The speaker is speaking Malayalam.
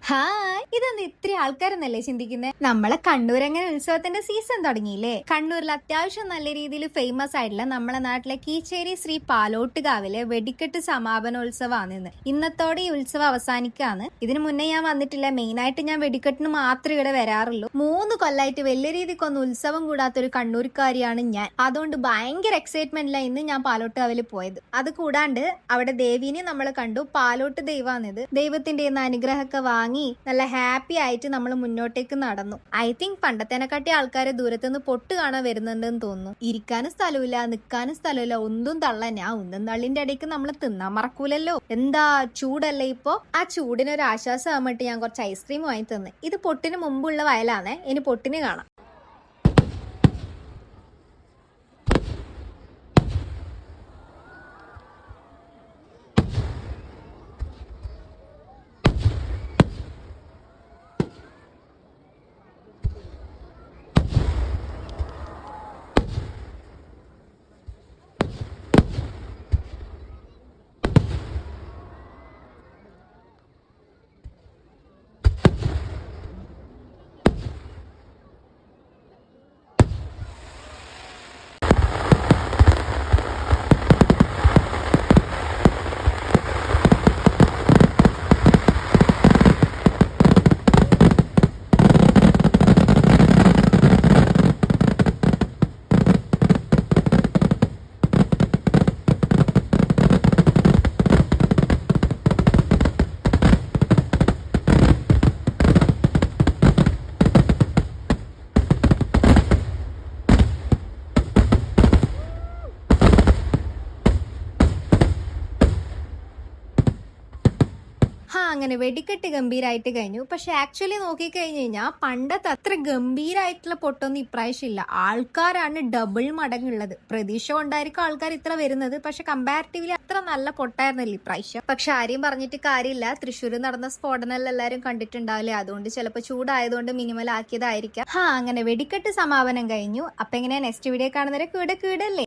ഹായ്, ഇതെന്ത് ഇത്ര ആൾക്കാരെന്നല്ലേ ചിന്തിക്കുന്നത്? നമ്മളെ കണ്ണൂർ അങ്ങനെ ഉത്സവത്തിന്റെ സീസൺ തുടങ്ങിയില്ലേ? കണ്ണൂരിൽ അത്യാവശ്യം നല്ല രീതിയിൽ ഫേമസ് ആയിട്ടുള്ള നമ്മളെ നാട്ടിലെ കീച്ചേരി ശ്രീ പാലോട്ടുകാവിലെ വെടിക്കെട്ട് സമാപനോത്സവമാണ് ഇന്ന്. ഇന്നത്തോടെ ഈ ഉത്സവം അവസാനിക്കാണ്. ഇതിനു മുന്നേ ഞാൻ വന്നിട്ടില്ല. മെയിൻ ആയിട്ട് ഞാൻ വെടിക്കെട്ടിന് മാത്രമേ ഇവിടെ വരാറുള്ളൂ. 3 കൊല്ലായിട്ട് വലിയ രീതിക്കൊന്നും ഉത്സവം കൂടാത്തൊരു കണ്ണൂർക്കാരിയാണ് ഞാൻ. അതുകൊണ്ട് ഭയങ്കര എക്സൈറ്റ്മെന്റിലാണ് ഇന്ന് ഞാൻ പാലോട്ടുകാവിൽ പോയത്. അത് കൂടാണ്ട് അവിടെ ദേവീനെ നമ്മൾ കണ്ടു. പാലോട്ട് ദൈവമാണിത്. ദൈവത്തിന്റെ അനുഗ്രഹമൊക്കെ വാങ്ങി നല്ല ഹാപ്പി ആയിട്ട് നമ്മൾ മുന്നോട്ടേക്ക് നടന്നു. ഐ തിങ്ക് പണ്ടത്തേനെക്കാട്ടി ആൾക്കാരെ ദൂരത്തുനിന്ന് പൊട്ട് കാണാൻ വരുന്നുണ്ടെന്ന് തോന്നുന്നു. ഇരിക്കാനും സ്ഥലമില്ല, നിൽക്കാനും സ്ഥലമില്ല, ഒന്നും തള്ളന്നെ. ആ ഒന്നും തള്ളിന്റെ ഇടയ്ക്ക് നമ്മൾ തിന്നാൻ മറക്കൂലല്ലോ. എന്താ ചൂടല്ലേ ഇപ്പോ? ആ ചൂടിനൊരു ആശ്വാസം ആയിട്ട് ഞാൻ കുറച്ച് ഐസ്ക്രീം വാങ്ങി തന്നു. ഇത് പൊട്ടിന് മുമ്പുള്ള വയലാണേ. ഇനി പൊട്ടിന് കാണാം. അങ്ങനെ വെടിക്കെട്ട് ഗംഭീരമായിട്ട് കഴിഞ്ഞു. പക്ഷെ ആക്ച്വലി നോക്കിക്കഴിഞ്ഞു കഴിഞ്ഞാൽ പണ്ടത്തെ അത്ര ഗംഭീരമായിട്ടുള്ള പൊട്ടൊന്നും ഇപ്രാവശ്യം ഇല്ല. ആൾക്കാരാണ് ഡബിൾ മടങ്ങുള്ളത്. പ്രതീക്ഷ കൊണ്ടായിരിക്കും ആൾക്കാർ ഇത്ര വരുന്നത്. പക്ഷെ കമ്പാരിറ്റീവ്ലി അത്ര നല്ല പൊട്ടായിരുന്നില്ല ഇപ്രാവശ്യം. പക്ഷെ ആരെയും പറഞ്ഞിട്ട് കാര്യമില്ല. തൃശ്ശൂർ നടന്ന സ്ഫോടനം എല്ലാവരും കണ്ടിട്ടുണ്ടാവില്ലേ? അതുകൊണ്ട് ചിലപ്പോൾ ചൂടായതുകൊണ്ട് മിനിമൽ ആക്കിയതായിരിക്കാം. അങ്ങനെ വെടിക്കെട്ട് സമാപനം കഴിഞ്ഞു. അപ്പൊ എങ്ങനെയാ നെക്സ്റ്റ് വീഡിയോ കാണുന്നവരെ കൂടെ കൂടല്ലേ?